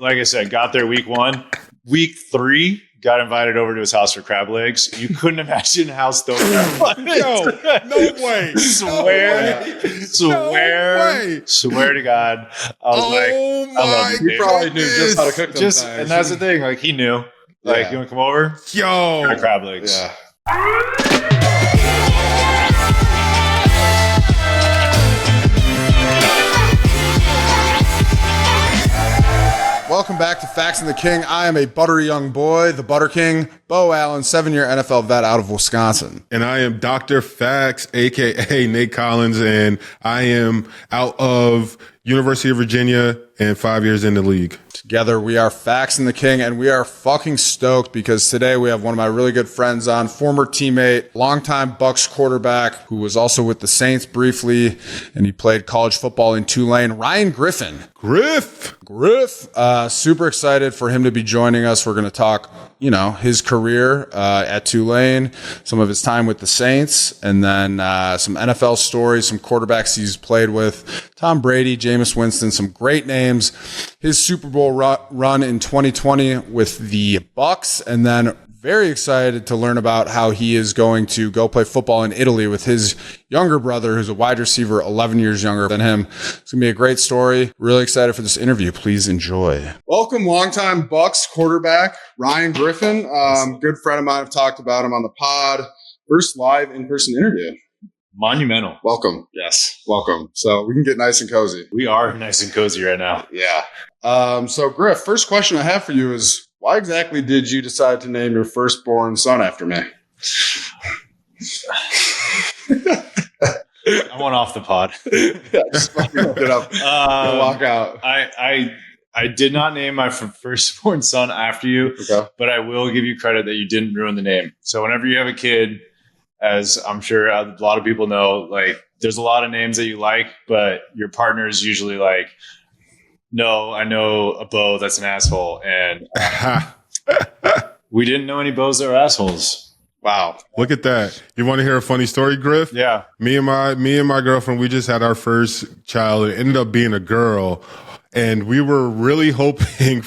Like I said, got there week 1. Week 3, got invited over to his house for crab legs. You couldn't imagine how stoked I was. No way. Swear to God. I was I love it. He probably knew just how to cook them things. And that's the thing. Like, he knew. Like, you want to come over? Yo. Crab legs. Yeah. Welcome back to Fax and The King. I am a buttery young boy, the Butter King, Bo Allen, 7-year NFL vet out of Wisconsin. And I am Dr. Fax, a.k.a. Nate Collins, and I am out of University of Virginia and 5 years in the league. Together, we are Fax and The King, and we are fucking stoked because today we have one of my really good friends on, former teammate, longtime Bucs quarterback, who was also with the Saints briefly, and he played college football in Tulane, Ryan Griffin. Griff. Super excited for him to be joining us. We're going to talk, his career at Tulane, some of his time with the Saints, and then some NFL stories, some quarterbacks he's played with, Tom Brady, Jameis Winston, some great names. His Super Bowl run in 2020 with the Bucs, and then very excited to learn about how he is going to go play football in Italy with his younger brother, who's a wide receiver, 11 years younger than him. It's going to be a great story. Really excited for this interview. Please enjoy. Welcome, longtime Bucs quarterback, Ryan Griffin. Good friend of mine. I've talked about him on the pod. First live in-person interview. Monumental. Welcome. Yes. Welcome. So we can get nice and cozy. We are nice and cozy right now. Yeah. So Griff, first question I have for you is, why exactly did you decide to name your firstborn son after me? I went off the pod. Just get up. Walk out. I did not name my firstborn son after you, but I will give you credit that you didn't ruin the name. So whenever you have a kid, as I'm sure a lot of people know, like, there's a lot of names that you like, but your partner is usually like, no, I know a Bo that's an asshole. And we didn't know any Bo's that were assholes. Wow. Look at that. You want to hear a funny story, Griff? Yeah. Me and my girlfriend, we just had our first child. It ended up being a girl. And we were really thinking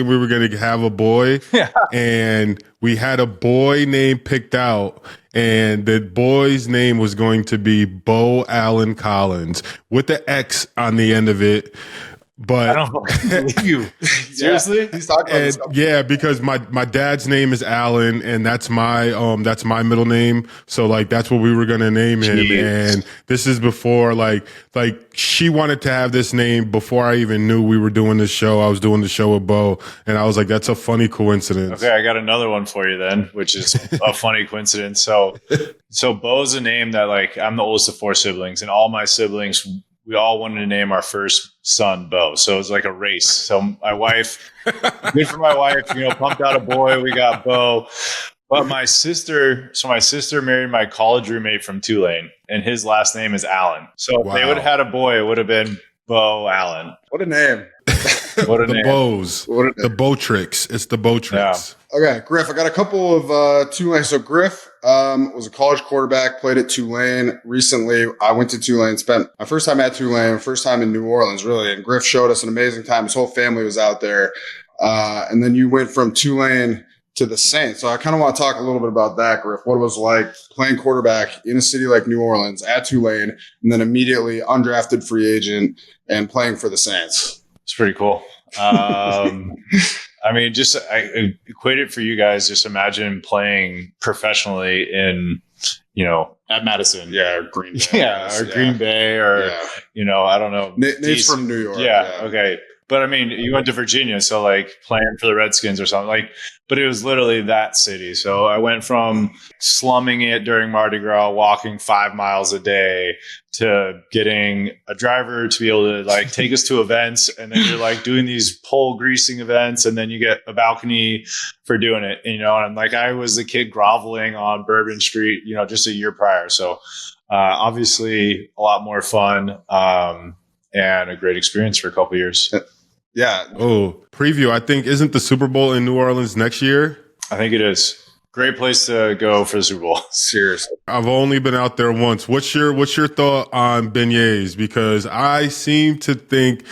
we were going to have a boy. Yeah. And we had a boy name picked out. And the boy's name was going to be Bo Allen Collins with the X on the end of it. But I don't believe you. Seriously? Yeah. He's talking about this. Yeah, because my dad's name is Allen, and that's my middle name. So like that's what we were gonna name him. Jeez. And this is before like she wanted to have this name before I even knew we were doing this show. I was doing the show with Bo, and I was like, that's a funny coincidence. Okay, I got another one for you then, which is a funny coincidence. So Bo's a name that, like, I'm the oldest of 4 siblings, and all my siblings, we all wanted to name our first son Bo. So it was like a race. So my wife, good for my wife, pumped out a boy. We got Bo. But my sister married my college roommate from Tulane, and his last name is Allen. So if they would have had a boy, it would have been Bo Allen. What a name. The Bows. The Bo tricks. It's the Bo tricks. Yeah. Okay, Griff, I got a couple of Tulane. So Griff was a college quarterback, played at Tulane recently. I went to Tulane, spent my first time at Tulane, first time in New Orleans, really. And Griff showed us an amazing time. His whole family was out there. And then you went from Tulane to the Saints. So I kind of want to talk a little bit about that, Griff. What it was like playing quarterback in a city like New Orleans at Tulane, and then immediately undrafted free agent and playing for the Saints. It's pretty cool. I mean, I equate it for you guys. Just imagine playing professionally in, at Madison. Yeah, or Green Bay. Yeah, or Green Bay, or, I don't know. Nate's from New York. Yeah, okay. But I mean, you went to Virginia, so like playing for the Redskins or something, but it was literally that city. So I went from slumming it during Mardi Gras, walking 5 miles a day, to getting a driver to be able to take us to events. And then you're doing these pole greasing events, and then you get a balcony for doing it, and I was the kid groveling on Bourbon Street, just a year prior. So obviously a lot more fun, and a great experience for a couple of years. Yeah. Oh, preview. I think, isn't the Super Bowl in New Orleans next year? I think it is. Great place to go for the Super Bowl. Seriously. I've only been out there once. What's your thought on beignets? Because I seem to think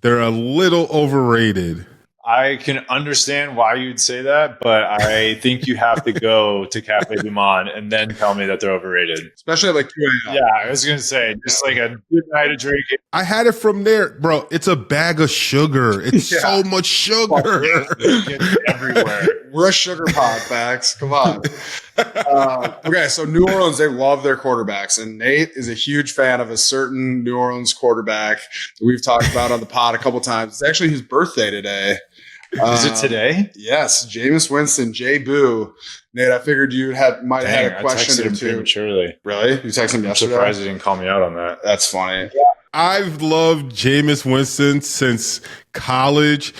They're a little overrated. I can understand why you'd say that, but I think you have to go to Cafe Du Monde and then tell me that they're overrated. Especially at like 2 a.m. Yeah, I was going to say, just like a good night of drinking. I had it from there, bro. It's a bag of sugar. It's so much sugar. It's everywhere. We're a sugar pod, Fax. Come on. Okay, so New Orleans, they love their quarterbacks, and Nate is a huge fan of a certain New Orleans quarterback that we've talked about on the pod a couple times. It's actually his birthday today. Is it today? Yes, Jameis Winston, J-Boo. Nate, I figured you might have had a question or two. Prematurely. Really? You texted him yesterday? I'm surprised you didn't call me out on that. That's funny. I've loved Jameis Winston since college.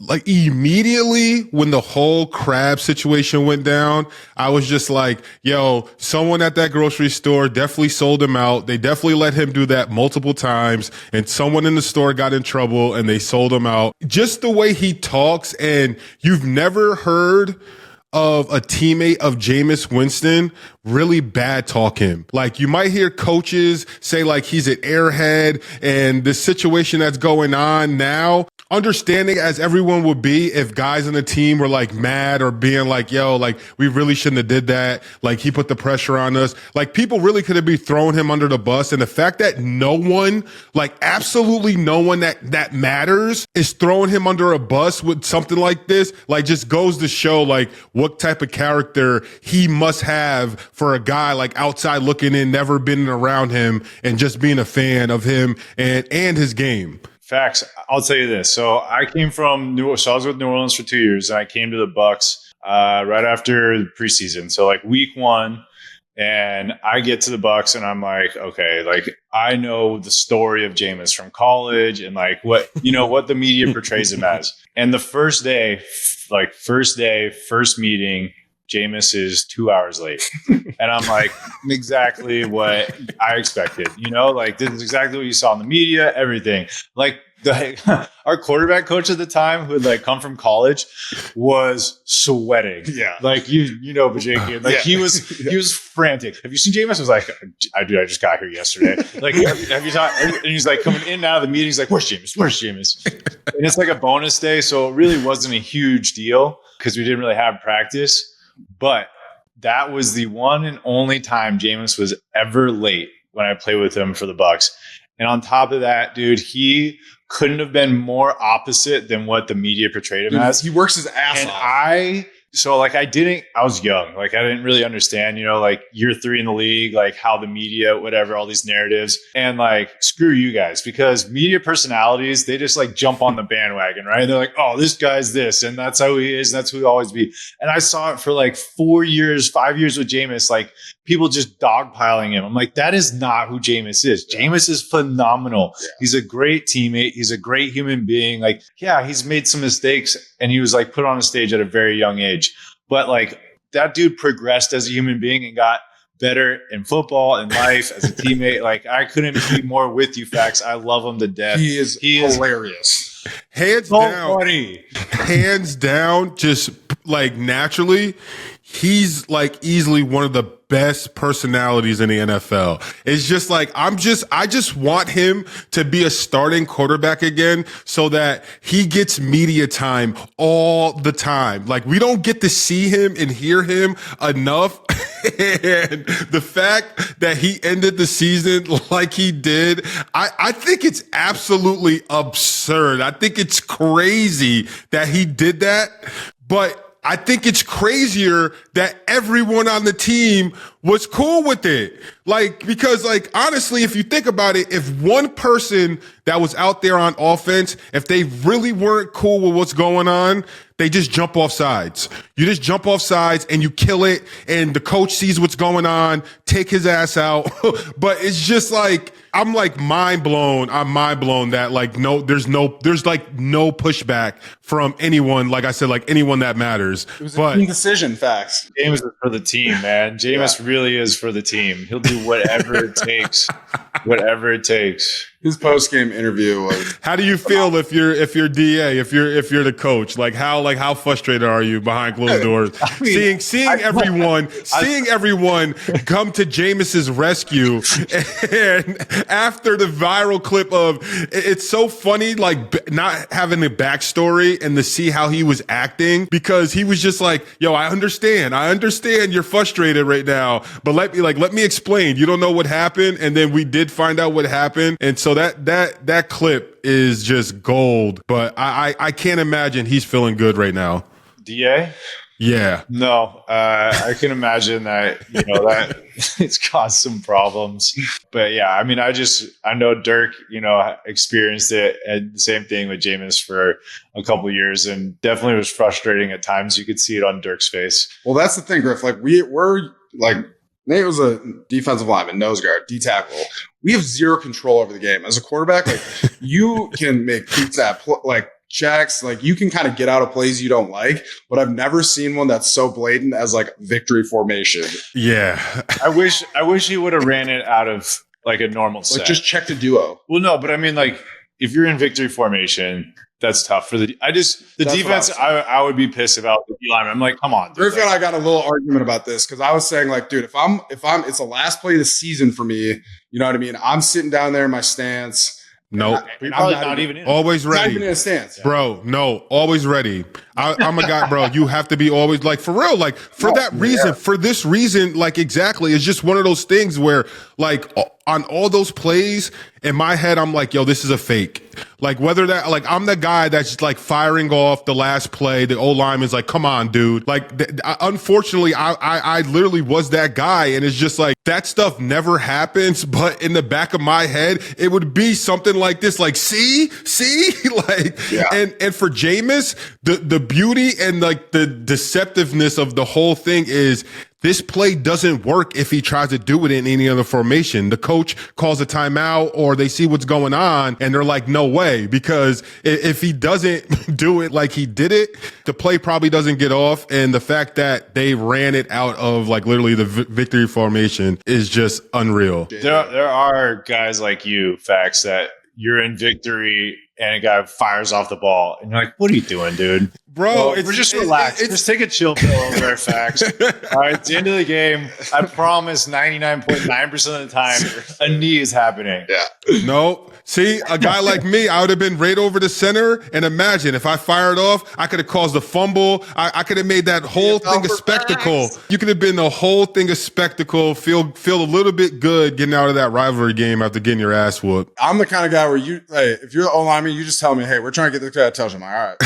Like immediately when the whole crab situation went down, I was just like, yo, someone at that grocery store definitely sold him out. They definitely let him do that multiple times, and someone in the store got in trouble and they sold him out. Just the way he talks, and you've never heard of a teammate of Jameis Winston really bad talk him. Like you might hear coaches say like he's an airhead, and the situation that's going on now, understanding as everyone would be if guys on the team were like mad or being like, yo, like we really shouldn't have did that. Like he put the pressure on us. Like people really could have been throwing him under the bus. And the fact that no one, like absolutely no one that matters is throwing him under a bus with something like this, like just goes to show like what type of character he must have for a guy like outside looking in, never been around him and just being a fan of him and his game. Facts. I'll tell you this. So I came from so I was with New Orleans for 2 years, and I came to the Bucks right after the preseason. So like week 1, and I get to the Bucks, and I'm like, okay, like I know the story of Jameis from college, and like what the media portrays him as. And the first meeting, Jameis is 2 hours late. And I'm like, exactly what I expected. Like this is exactly what you saw in the media, everything. Like our quarterback coach at the time, who had like come from college, was sweating. Yeah. Like Bajinkian. Like he was frantic. Have you seen Jameis? I was like, I just got here yesterday. Like have you talked? And he's like coming in and out of the meeting. He's like, where's Jameis? And it's like a bonus day. So it really wasn't a huge deal because we didn't really have practice. But that was the one and only time Jameis was ever late when I played with him for the Bucks. And on top of that, dude, he couldn't have been more opposite than what the media portrayed him as. He works his ass off. I was young. Like I didn't really understand, like year 3 in the league, like how the media, whatever, all these narratives, and like, screw you guys, because media personalities, they just like jump on the bandwagon, right? They're like, oh, this guy's this, and that's how he is. And that's who he'll always be. And I saw it for like 5 years with Jameis, like people just dogpiling him. I'm like, that is not who Jameis is. Jameis is phenomenal. Yeah. He's a great teammate. He's a great human being. Like, yeah, he's made some mistakes, and he was like put on a stage at a very young age. But like that dude progressed as a human being and got better in football and life as a teammate. Like I couldn't be more with you, Fax. I love him to death. He is hilarious. Hands down. Funny. Hands down, just like naturally, he's like easily one of the best personalities in the NFL. It's just like, I just want him to be a starting quarterback again so that he gets media time all the time. Like we don't get to see him and hear him enough. And the fact that he ended the season like he did, I think it's absolutely absurd. I think it's crazy that he did that, but I think it's crazier that everyone on the team was cool with it. Like, because like, honestly, if you think about it, if one person that was out there on offense, if they really weren't cool with what's going on, they just jump off sides. You just jump off sides and you kill it. And the coach sees what's going on, take his ass out. But it's just like, I'm like mind blown. I'm mind blown that like, there's like no pushback from anyone. Like I said, like anyone that matters. It was a team decision, Facts. Jameis is for the team, man. Jameis really is for the team. He'll do whatever it takes. Whatever it takes. his post game interview was. How do you feel if you're DA, if you're the coach? Like how frustrated are you behind closed doors? Seeing everyone come to Jameis's rescue, and after the viral clip of it's so funny, like not having a backstory and to see how he was acting, because he was just like, yo, I understand you're frustrated right now, but let me explain. You don't know what happened, and then we did find out what happened, and so that clip is just gold. But I can't imagine he's feeling good right now. DA? Yeah. No, I can imagine that, that it's caused some problems. But yeah, I mean, I know Dirk, experienced it, and the same thing with Jameis for a couple of years, and definitely was frustrating at times. You could see it on Dirk's face. Well, that's the thing, Griff. Like we're like, Nate was a defensive lineman, nose guard, D tackle. We have zero control over the game. As a quarterback, like you can make checks, like you can kind of get out of plays you don't like, but I've never seen one that's so blatant as like victory formation. Yeah. I wish he would have ran it out of like a normal set. Like just check the duo. Well, no, but I mean, like if you're in victory formation, that's tough for the defense. I would be pissed about the D lineman. I'm like, come on. Griffin and I got a little argument about this because I was saying, like, dude, if I'm, it's the last play of the season for me. You know what I mean? I'm sitting down there in my stance. Nope. I'm not even in. Always ready. Not even in a stance. Bro, no, always ready. I'm a guy, bro. You have to be always like for real, like for that reason, for this reason, like exactly. It's just one of those things where like on all those plays in my head, I'm like, yo, this is a fake. Like whether that, like I'm the guy that's just like firing off the last play. The O lineman's like, come on, dude. Like unfortunately, I literally was that guy, and it's just like that stuff never happens. But in the back of my head, it would be something like this, like see, like, and for Jameis, the beauty and like the deceptiveness of the whole thing is this play doesn't work if he tries to do it in any other formation. The coach calls a timeout or they see what's going on and they're like, no way. Because if he doesn't do it like he did it, the play probably doesn't get off. And the fact that they ran it out of like literally the victory formation is just unreal. There are guys like you, Fax, that you're in victory and a guy fires off the ball and you're like, what are you doing, dude? Bro, we're just relaxed. Just take a chill pill over there, Fax. All right, it's the end of the game. I promise 99.9% of the time, a knee is happening. Yeah. No. See, a guy like me, I would have been right over the center. And imagine if I fired off, I could have caused a fumble. I could have made that whole thing a spectacle. You could have been the whole thing a spectacle. Feel a little bit good getting out of that rivalry game after getting your ass whooped. I'm the kind of guy where if you're the O-lineman, you just tell me, hey, we're trying to get this guy a touchdown. All right.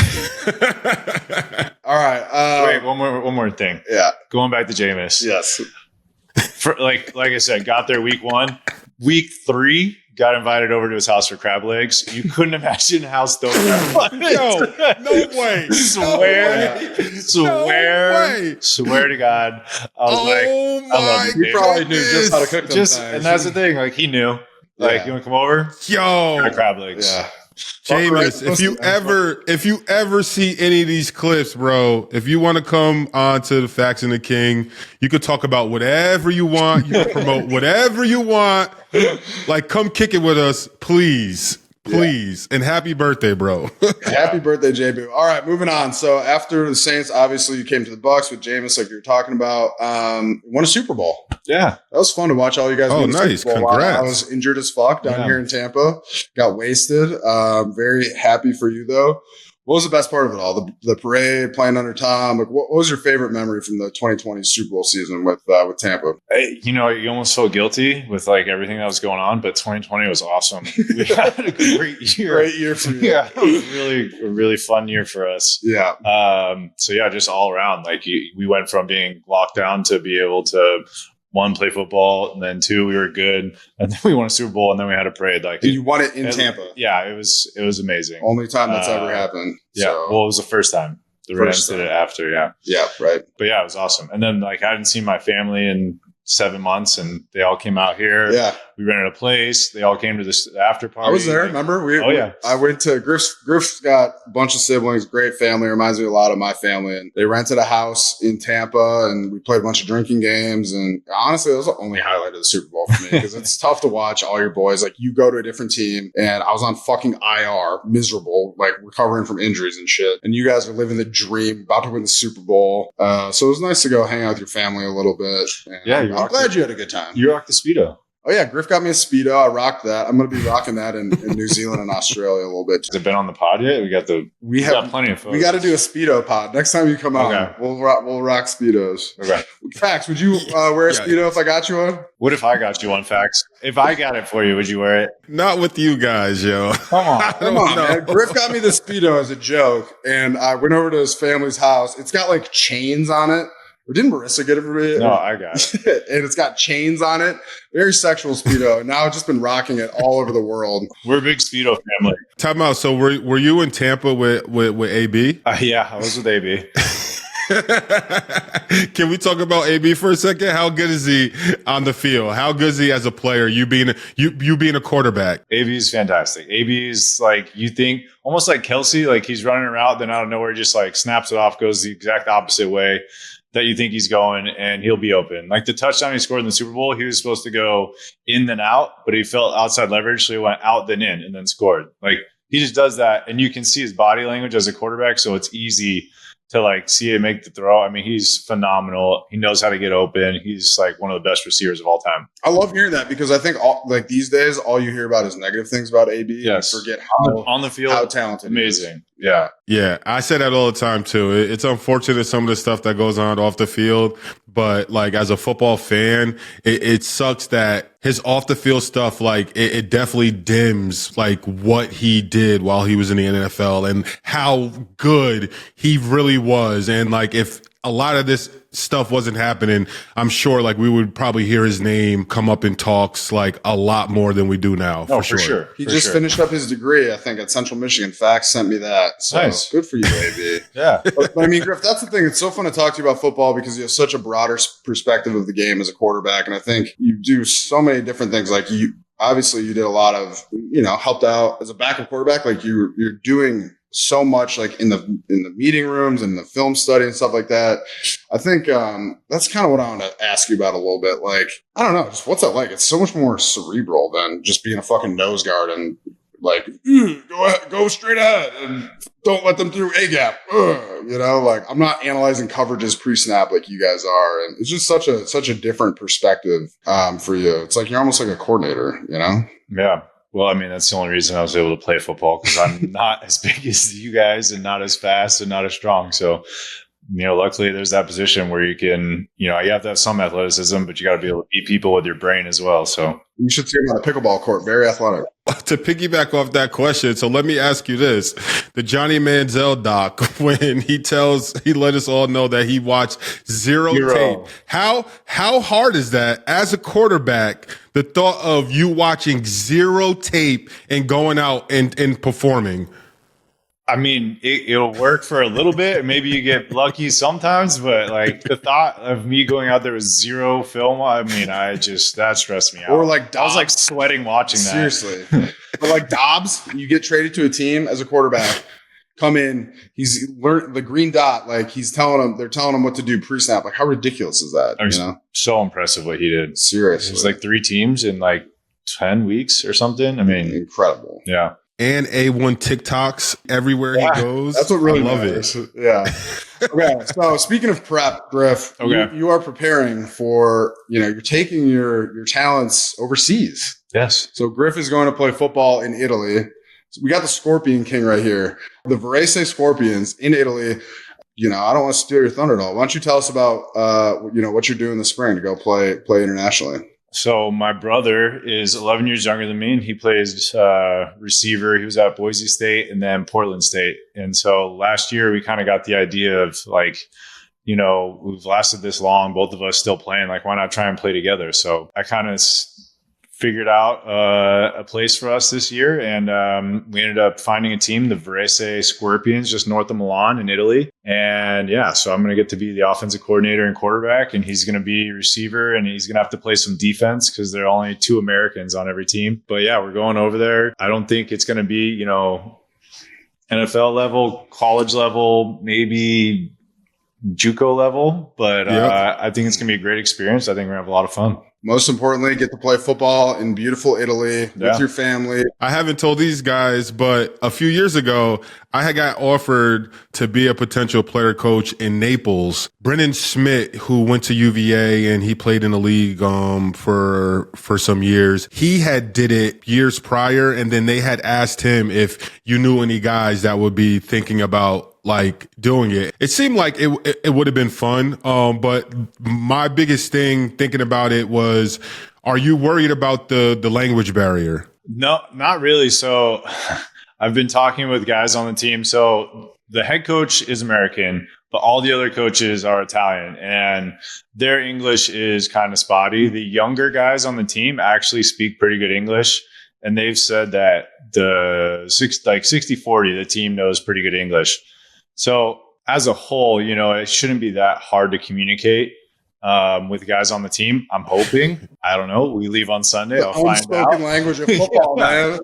All right. Wait, one more thing. Yeah. Going back to Jameis. Yes. Like I said, got there week 1. Week 3, got invited over to his house for crab legs. You couldn't imagine how stoked I was. No way. Swear to God. I was my he probably knew just how to cook them things. And that's the thing. Like, he knew. Like, you want to come over? Yo. Crab legs. Yeah. Jameis, if you ever see any of these clips, bro, if you want to come on to the Fax and the King, you could talk about whatever you want. You can promote whatever you want. Like, come kick it with us, please. Please. And happy birthday, bro. Happy birthday, JB. All right, moving on. So after the Saints, obviously you came to the Bucs with Jameis, like you were talking about. Won a Super Bowl. Yeah. That was fun to watch all you guys win the nice. Super Bowl. Congrats. I was injured as fuck down here in Tampa. Got wasted. Very happy for you, though. What was the best part of it all? The parade, playing under Tom. Like, what was your favorite memory from the 2020 Super Bowl season with Tampa? You almost felt guilty with like everything that was going on, but 2020 was awesome. We had a great year. Great year for you. Yeah, it was a really fun year for us. Yeah. So yeah, just all around, like we went from being locked down to be able to 1, play football, and then 2, we were good, and then we won a Super Bowl, and then we had a parade. Like, and you won it in Tampa. Yeah, it was amazing. Only time that's ever happened. Yeah, so. well, it was the first time. The Rams did it after. Yeah, right. But yeah, it was awesome. And then like I hadn't seen my family in 7 months, and they all came out here. Yeah, we rented a place. They all came to this after party. I was there. Remember? I went to Griff's got a bunch of siblings, great family. Reminds me a lot of my family. And they rented a house in Tampa and we played a bunch of drinking games. And honestly, that was the only highlight of the Super Bowl for me because it's tough to watch all your boys. Like you go to a different team and I was on fucking IR, miserable, like recovering from injuries and shit. And you guys are living the dream, about to win the Super Bowl. So it was nice to go hang out with your family a little bit. And yeah, I'm glad you had a good time. You rocked the Speedo. Oh, yeah. Griff got me a Speedo. I rocked that. I'm going to be rocking that in New Zealand and Australia a little bit. Has it been on the pod yet? We got plenty of photos. We got to do a Speedo pod. Next time you come on, we'll rock Speedos. Okay. Fax, would you wear a Speedo if I got you one? What if I got you one, Fax? If I got it for you, would you wear it? Not with you guys, yo. Come on. Come on, man. Griff got me the Speedo as a joke, and I went over to his family's house. It's got like chains on it. Or didn't Marissa get it for me? No, I got it. And it's got chains on it. Very sexual Speedo. And now I've just been rocking it all over the world. We're a big Speedo family. Time out. So were you in Tampa with AB? Yeah, I was with AB. Can we talk about AB for a second? How good is he on the field? How good is he as a player? You being a quarterback. AB is fantastic. AB is like, you think almost like Kelsey, like he's running a route, then out of nowhere, just like snaps it off, goes the exact opposite way that you think he's going, and he'll be open. Like the touchdown he scored in the Super Bowl, he was supposed to go in then out, but he felt outside leverage, so he went out then in and then scored. Like he just does that, and you can see his body language as a quarterback, so it's easy to like see it make the throw. I mean, he's phenomenal. He knows how to get open. He's like one of the best receivers of all time. I love hearing that because I think like these days, all you hear about is negative things about AB. Yes. You forget how on the field, how talented amazing. Yeah. Yeah. I say that all the time too. It's unfortunate some of the stuff that goes on off the field, but like as a football fan, it sucks that his off the field stuff, like it definitely dims like what he did while he was in the NFL and how good he really was. And like if a lot of this stuff wasn't happening, I'm sure like we would probably hear his name come up in talks like a lot more than we do now. For sure. He just finished up his degree, I think, at Central Michigan. Fax sent me that. So nice. Good for you, baby. Yeah. But I mean, Griff, that's the thing. It's so fun to talk to you about football because you have such a broader perspective of the game as a quarterback. And I think you do so many different things. Like obviously you did a lot of, helped out as a backup quarterback. Like you're doing so much like in the meeting rooms and the film study and stuff like that. I think that's kind of what I want to ask you about a little bit. Like, I don't know, just what's that like? It's so much more cerebral than just being a fucking nose guard and like, go straight ahead and don't let them through A gap. Like I'm not analyzing coverages pre-snap like you guys are. And it's just such a different perspective for you. It's like you're almost like a coordinator, Yeah. Well, I mean, that's the only reason I was able to play football because I'm not as big as you guys and not as fast and not as strong. So, luckily there's that position where you can, you have to have some athleticism, but you got to be able to beat people with your brain as well. So you should see him on a pickleball court. Very athletic. To piggyback off that question, so let me ask you this. The Johnny Manziel doc, when he let us all know that he watched zero tape. How hard is that as a quarterback, the thought of you watching zero tape and going out and performing? I mean, it'll work for a little bit. Maybe you get lucky sometimes, but like the thought of me going out there with zero film, I mean, that stressed me out. Or like Dobbs. I was like sweating watching that. Seriously. But like Dobbs, you get traded to a team as a quarterback, come in, he's learned the green dot, like they're telling him what to do pre-snap. Like how ridiculous is that? So impressive what he did. Seriously. It's like 3 teams in like 10 weeks or something. I mean, incredible. Yeah. And A1 TikToks everywhere he goes. That's what really matters. It. Yeah. Okay. So speaking of prep, Griff, you are preparing for, you're taking your talents overseas. Yes. So Griff is going to play football in Italy. So we got the Scorpion King right here. The Varese Skorpions in Italy. I don't want to steal your thunder at all. Why don't you tell us about, what you're doing this spring to go play internationally? So my brother is 11 years younger than me, and he plays receiver. He was at Boise State and then Portland State. And so last year we kind of got the idea of like, we've lasted this long, both of us still playing. Like, why not try and play together? So I kind of figured out a place for us this year, and we ended up finding a team, the Varese Skorpions, just north of Milan in Italy. And yeah, so I'm going to get to be the offensive coordinator and quarterback, and he's going to be receiver, and he's going to have to play some defense because there are only 2 Americans on every team. But yeah, we're going over there. I don't think it's going to be, NFL level, college level, maybe JUCO level, but I think it's going to be a great experience. I think we're going to have a lot of fun. Most importantly, get to play football in beautiful Italy with your family. I haven't told these guys, but a few years ago, I had got offered to be a potential player coach in Naples. Brennan Schmidt, who went to UVA and he played in the league for some years, he had did it years prior, and then they had asked him if you knew any guys that would be thinking about like doing it. It seemed like it would have been fun. But my biggest thing thinking about it was, are you worried about the language barrier? No, not really. So I've been talking with guys on the team. So the head coach is American, but all the other coaches are Italian, and their English is kind of spotty. The younger guys on the team actually speak pretty good English, and they've said that the 60-40, the team knows pretty good English. So as a whole, it shouldn't be that hard to communicate with the guys on the team. I'm hoping. I don't know. We leave on Sunday. I'll find out. Unspoken language of football, man.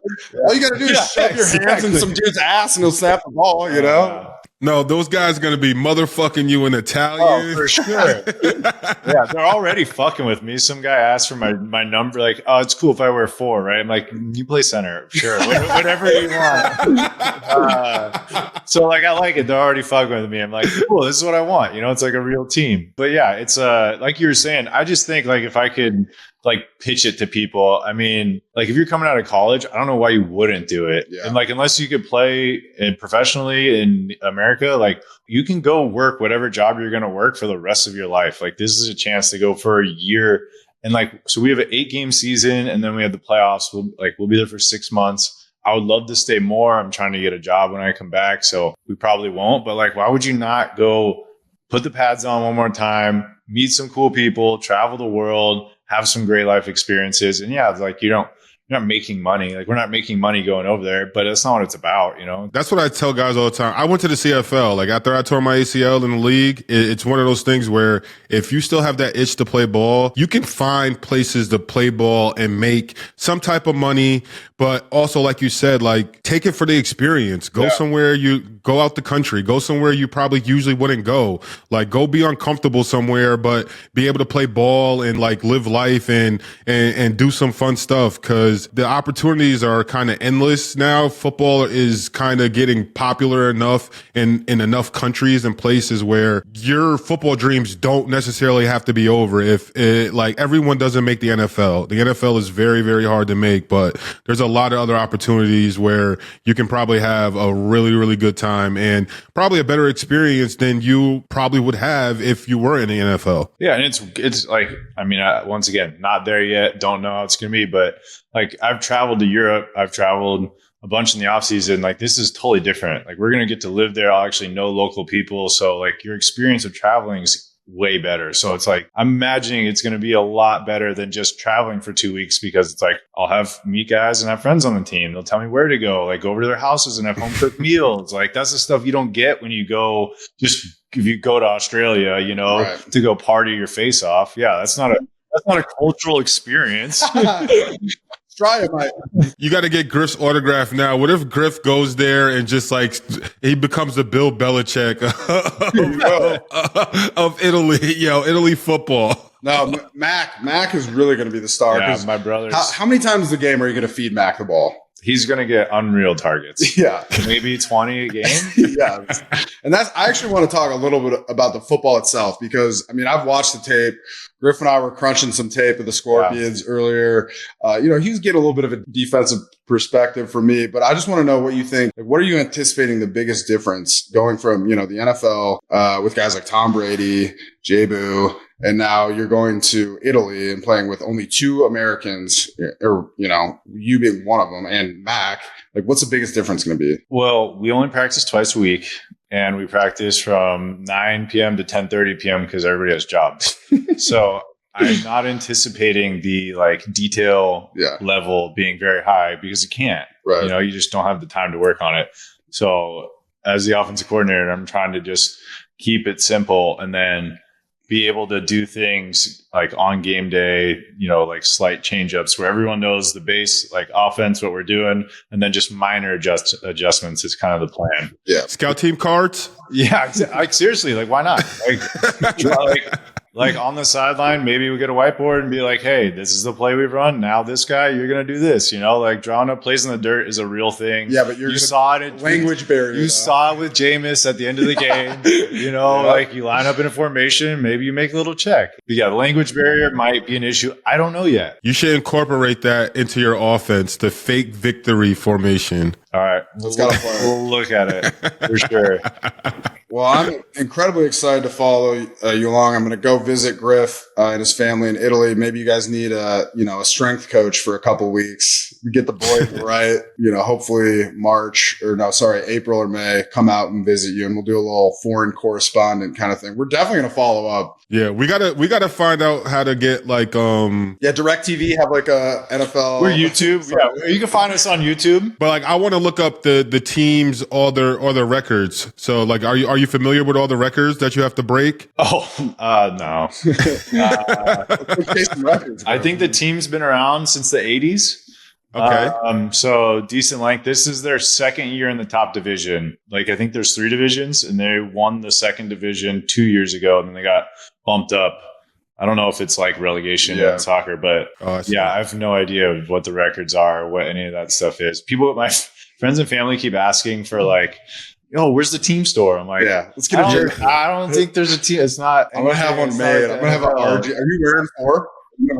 All you got to do is shove your hands in some dude's ass and he'll snap the ball, No, those guys are going to be motherfucking you in Italian. Oh, for sure. Yeah, they're already fucking with me. Some guy asked for my number, like, oh, it's cool if I wear 4, right? I'm like, you play center. Sure. Whatever you want. So, like, I like it. They're already fucking with me. I'm like, cool, this is what I want. It's like a real team. But yeah, it's like you were saying, I just think, like, if I could pitch it to people. I mean, like, if you're coming out of college, I don't know why you wouldn't do it. Yeah. And unless you could play professionally in America, you can go work whatever job you're going to work for the rest of your life. This is a chance to go for a year. And so we have an 8-game season, and then we have the playoffs. We'll be there for 6 months. I would love to stay more. I'm trying to get a job when I come back, so we probably won't. But why would you not go put the pads on one more time, meet some cool people, travel the world, have some great life experiences? And yeah, you're not making money. We're not making money going over there, but that's not what it's about, That's what I tell guys all the time. I went to the CFL. After I tore my ACL in the league, it's one of those things where if you still have that itch to play ball, you can find places to play ball and make some type of money. But also, like you said, take it for the experience. Go somewhere, you go out the country, go somewhere you probably usually wouldn't go. Go be uncomfortable somewhere, but be able to play ball and live life and do some fun stuff. Cause the opportunities are kind of endless now. Football is kind of getting popular enough in enough countries and places where your football dreams don't necessarily have to be over. If everyone doesn't make the NFL. The NFL is very, very hard to make, but there's a lot of other opportunities where you can probably have a really, really good time and probably a better experience than you probably would have if you were in the NFL. Yeah. And it's once again, not there yet. Don't know how it's going to be, but I've traveled to Europe. I've traveled a bunch in the off season. This is totally different. We're going to get to live there. I'll actually know local people. So your experience of traveling is way better. So it's I'm imagining it's going to be a lot better than just traveling for 2 weeks, because it's I'll meet guys and have friends on the team. They'll tell me where to go, go over to their houses and have home cooked meals. That's the stuff you don't get when you go, if you go to Australia, right, to go party your face off. Yeah. That's not a cultural experience. Try it, Mike. You got to get Griff's autograph now. What if Griff goes there and just he becomes the Bill Belichick of Italy, Italy football? No, Mac is really going to be the star. Yeah, my brothers. How many times a game are you going to feed Mac the ball? He's going to get unreal targets. Yeah. Maybe 20 a game. Yeah. And I actually want to talk a little bit about the football itself, because I've watched the tape. Griff and I were crunching some tape of the Scorpions earlier. He was getting a little bit of a defensive perspective for me, but I just want to know what you think. What are you anticipating the biggest difference going from, the NFL with guys like Tom Brady, J-Boo, and now you're going to Italy and playing with only 2 Americans, or, you being one of them, and Mac. What's the biggest difference going to be? Well, we only practice twice a week, and we practice from 9 p.m. to 10:30 p.m. because everybody has jobs. So I'm not anticipating the like detail level being very high because it can't. Right. You know, you just don't have the time to work on it. So as the offensive coordinator, I'm trying to just keep it simple and then be able to do things like on game day, you know, like slight change ups where everyone knows the base, like offense, what we're doing, and then just minor adjustments is kind of the plan. Yeah. Scout team cards. Yeah. Like seriously, like why not? Like on the sideline, maybe we get a whiteboard and be like, hey, this is the play we've run. Now this guy, you're going to do this. You know, like drawing up plays in the dirt is a real thing. Yeah, but you saw it. Language barrier. You saw it with Jameis at the end of the game. You know, like you line up in a formation. Maybe you make a little check. But yeah, the language barrier might be an issue. I don't know yet. You should incorporate that into your offense, the fake victory formation. All right. We'll look at it for sure. Well, I'm incredibly excited to follow you along. I'm going to go visit Griff and his family in Italy. Maybe you guys need a strength coach for a couple weeks. We get the boys right. Hopefully April or May, come out and visit you, and we'll do a little foreign correspondent kind of thing. We're definitely going to follow up. Yeah, we gotta find out how to get like DirecTV have like a NFL. We're YouTube. Yeah, you can find us on YouTube. But like I want to look up the teams, all their records. So like, are you familiar with all the records that you have to break? Oh, no. I think the team's been around since the 80s. Okay. So decent length. This is their second year in the top division. Like I think there's 3 divisions, and they won the second division 2 years ago, and then they got bumped up. I don't know if it's like relegation in soccer, but I have no idea what the records are, what any of that stuff is. People, my friends and family keep asking for like, where's the team store? I'm like, let's get a jersey. I don't think there's a team. It's not. I'm going to have one made. I'm going to have an RG. Are you wearing 4?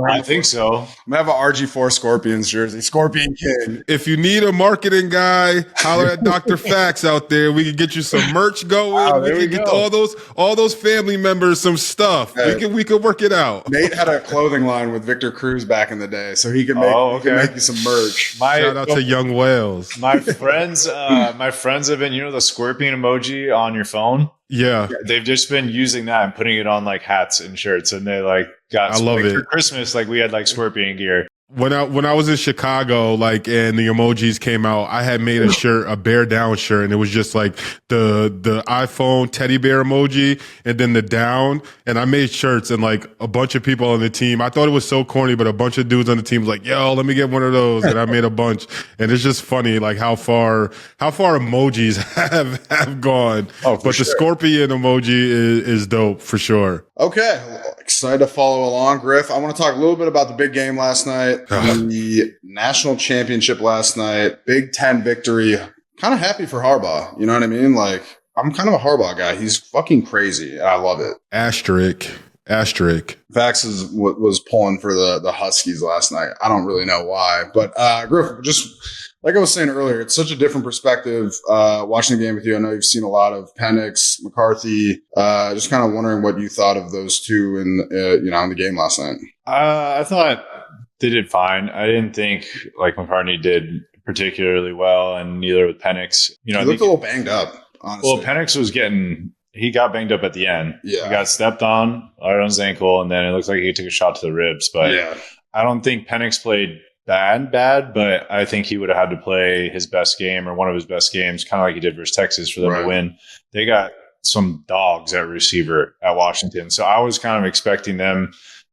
I think so. I'm going to have an RG4 Skorpions jersey. Scorpion King. If you need a marketing guy, holler at Dr. Fax out there. We can get you some merch going. We can get all those family members some stuff. Hey, we can work it out. Nate had a clothing line with Victor Cruz back in the day, so he can make you some merch. Shout out to Young Wales. My friends have been, the scorpion emoji on your phone. Yeah. They've just been using that and putting it on like hats and shirts, and they like got. I love it. For Christmas, like we had like scorpion gear. When I was in Chicago, like, and the emojis came out, I had made a shirt, a bear down shirt, and it was just like the iPhone teddy bear emoji and then the down. And I made shirts, and like a bunch of people on the team, I thought it was so corny, but a bunch of dudes on the team was like, yo, let me get one of those. And I made a bunch. And it's just funny, like how far emojis have gone. But the scorpion emoji is dope for sure. Okay. Well, excited to follow along, Griff. I want to talk a little bit about the big game last night. The national championship last night, Big Ten victory. Kind of happy for Harbaugh. You know what I mean? Like, I'm kind of a Harbaugh guy. He's fucking crazy. I love it. Asterisk. Fax was pulling for the Huskies last night. I don't really know why. But, Griff, just like I was saying earlier, it's such a different perspective watching the game with you. I know you've seen a lot of Penix, McCarthy. Just kind of wondering what you thought of those two in the game last night. I thought they did fine. I didn't think like McCartney did particularly well, and neither with Penix. He looked a little banged up, honestly. Well, Penix he got banged up at the end. Yeah. He got stepped on his ankle, and then it looked like he took a shot to the ribs. But I don't think Penix played bad, but I think he would have had to play his best game or one of his best games, kind of like he did versus Texas, for them to win. They got some dogs at receiver at Washington. So I was kind of expecting them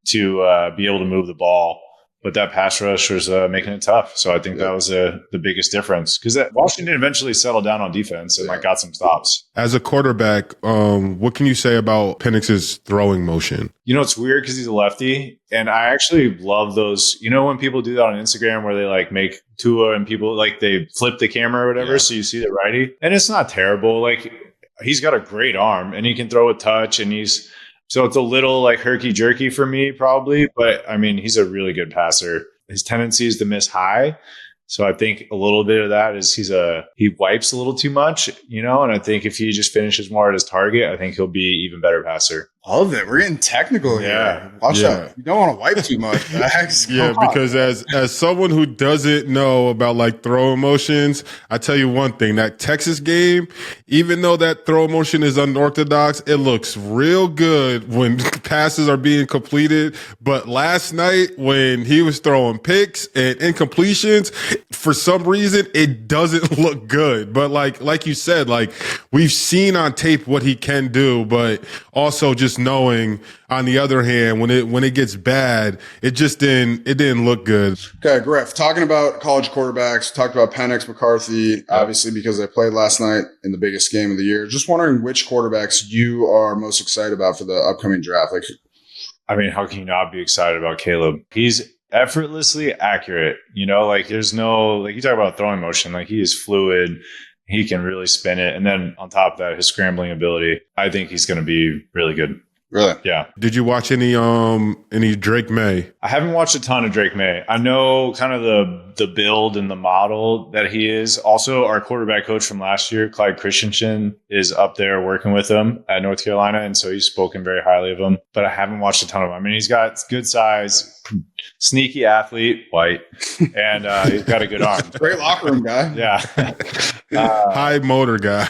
to be able to move the ball. But that pass rush was making it tough. So I think that was the biggest difference, because Washington eventually settled down on defense and got some stops. As a quarterback, what can you say about Penix's throwing motion? It's weird because he's a lefty, and I actually love those. When people do that on Instagram where they like make Tua and people like they flip the camera or whatever, so you see the righty, and it's not terrible. Like he's got a great arm and he can throw a touch, and so it's a little like herky-jerky for me probably, but I mean, he's a really good passer. His tendency is to miss high. So I think a little bit of that is he wipes a little too much, and I think if he just finishes more at his target, I think he'll be even better passer. All of it. We're getting technical here. Watch out. You don't want to wipe too much. Because as someone who doesn't know about like throw motions, I tell you one thing, that Texas game, even though that throw motion is unorthodox, it looks real good when passes are being completed. But last night when he was throwing picks and incompletions, for some reason, it doesn't look good. But like you said, like we've seen on tape what he can do, but also just knowing on the other hand, when it gets bad, it didn't look good. Okay, Griff, talking about college quarterbacks, talked about Penix, McCarthy, obviously because they played last night in the biggest game of the year. Just wondering which quarterbacks you are most excited about for the upcoming draft. Like, I mean, how can you not be excited about Caleb? He's effortlessly accurate. You know, like there's no, like you talk about throwing motion, like he is fluid. He can really spin it. And then on top of that, his scrambling ability, I think he's going to be really good. Really? Yeah. Did you watch any Drake May? I haven't watched a ton of Drake May. I know kind of the build and the model that he is. Also, our quarterback coach from last year, Clyde Christensen, is up there working with him at North Carolina. And so he's spoken very highly of him. But I haven't watched a ton of him. I mean, he's got good size, sneaky athlete, white, and he's got a good arm. Great locker room guy. Yeah. High motor guy.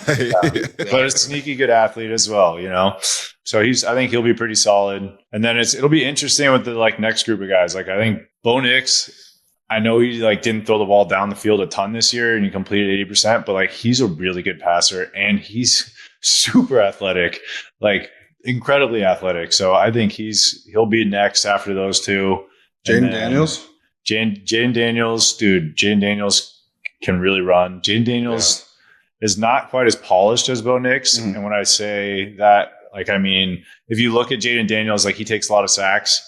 But a sneaky good athlete as well, you know? So I think he'll be pretty solid. And then it'll be interesting with the like next group of guys. Like I think Bo Nix, I know he like didn't throw the ball down the field a ton this year and he completed 80%, but like he's a really good passer and he's super athletic, like incredibly athletic. So I think he'll be next after those two. Jaden Daniels? Jaden Daniels, dude, Jaden Daniels can really run. Jaden Daniels is not quite as polished as Bo Nix. Mm-hmm. And when I say that, like, I mean, if you look at Jaden Daniels, like he takes a lot of sacks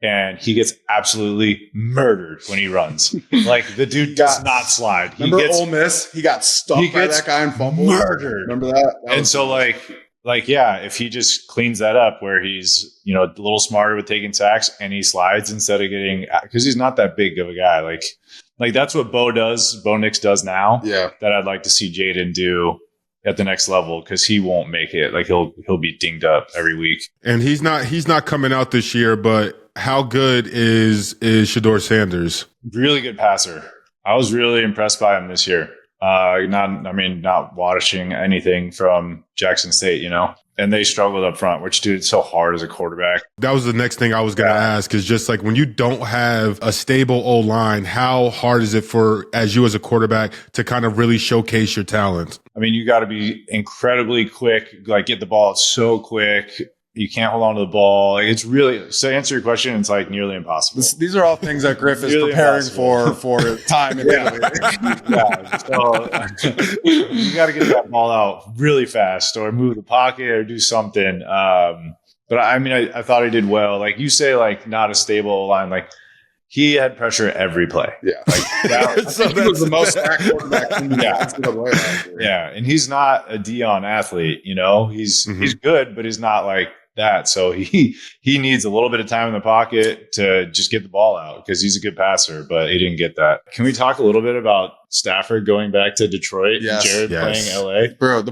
and he gets absolutely murdered when he runs. Like the dude does not slide. Remember Ole Miss? He got stuck by that guy and fumbled. Murdered. Remember that? And so like, yeah, if he just cleans that up where he's, you know, a little smarter with taking sacks and he slides instead of getting, because he's not that big of a guy. Like that's what Bo Nix does now. Yeah. That I'd like to see Jaden do at the next level because he won't make it. Like he'll be dinged up every week. And he's not coming out this year, but how good is Shedeur Sanders? Really good passer. I was really impressed by him this year. Not watching anything from Jackson State, you know, and they struggled up front, which dude, it's so hard as a quarterback. That was the next thing I was going to ask is just like when you don't have a stable O-line, how hard is it as a quarterback to kind of really showcase your talent? I mean, you got to be incredibly quick, like get the ball out so quick. You can't hold on to the ball. Like it's really, so to answer your question, it's like nearly impossible. These are all things that Griff is really preparing for time in Italy. Yeah. So you got to get that ball out really fast or move the pocket or do something. But I mean, I thought he did well. Like you say, like not a stable line. Like he had pressure every play. Yeah. Like so he was the most sacked quarterback in the NCAA last year. Yeah. And he's not a Dion athlete, you know, he's good, but he's not like that. So he needs a little bit of time in the pocket to just get the ball out because he's a good passer, but he didn't get that. Can we talk a little bit about Stafford going back to Detroit? Yes. Jared playing LA? Bro, the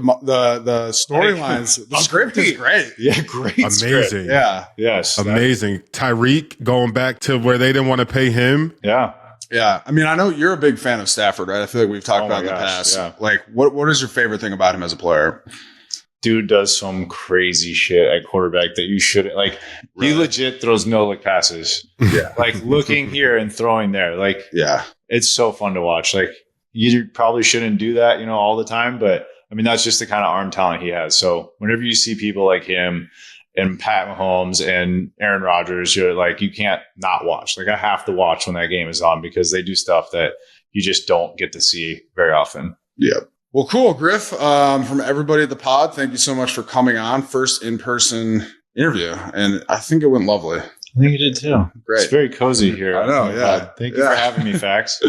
storylines, the script is great. Yeah, great. Amazing. Script. Yeah. Yes. Amazing. Tyreek going back to where they didn't want to pay him. Yeah. Yeah. I mean, I know you're a big fan of Stafford, right? I feel like we've talked about it in the past. Yeah. Like, what is your favorite thing about him as a player? Dude does some crazy shit at quarterback that you shouldn't like. Really? He legit throws no look passes. Yeah. Like looking here and throwing there. Like, yeah, it's so fun to watch. Like you probably shouldn't do that, you know, all the time. But I mean, that's just the kind of arm talent he has. So whenever you see people like him and Pat Mahomes and Aaron Rodgers, you're like, you can't not watch. Like I have to watch when that game is on because they do stuff that you just don't get to see very often. Yeah. Well, cool, Griff. From everybody at the pod, thank you so much for coming on. First in-person interview, and I think it went lovely. I think you did too. Great. It's very cozy here. I know, yeah. Thank you for having me, Fax.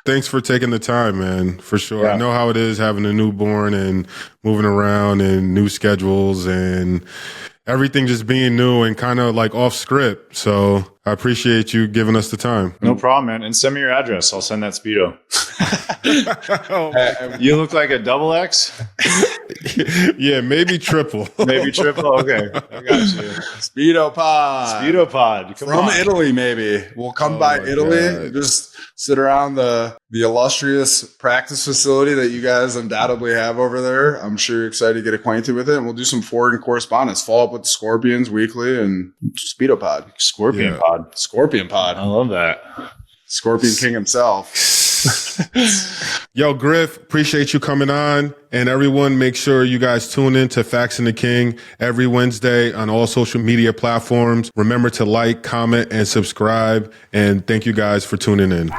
Thanks for taking the time, man, for sure. Yeah. I know how it is having a newborn and moving around and new schedules and everything just being new and kind of like off script. So I appreciate you giving us the time. No problem, man. And send me your address. I'll send that Speedo. You look like a double X? Yeah, maybe triple. Maybe triple? Okay. I got you. Speedo Pod. Speedo Pod. Come From on. Italy, maybe. We'll come by Italy and just sit around the illustrious practice facility that you guys undoubtedly have over there. I'm sure you're excited to get acquainted with it. And we'll do some foreign correspondence. Follow up with the Skorpions weekly and Speedo Pod. Scorpion Pod. Scorpion Pod. I love that. Scorpion King himself. Yo, Griff, appreciate you coming on. And everyone, make sure you guys tune in to Fax and The King every Wednesday on all social media platforms. Remember to like, comment, and subscribe. And thank you guys for tuning in.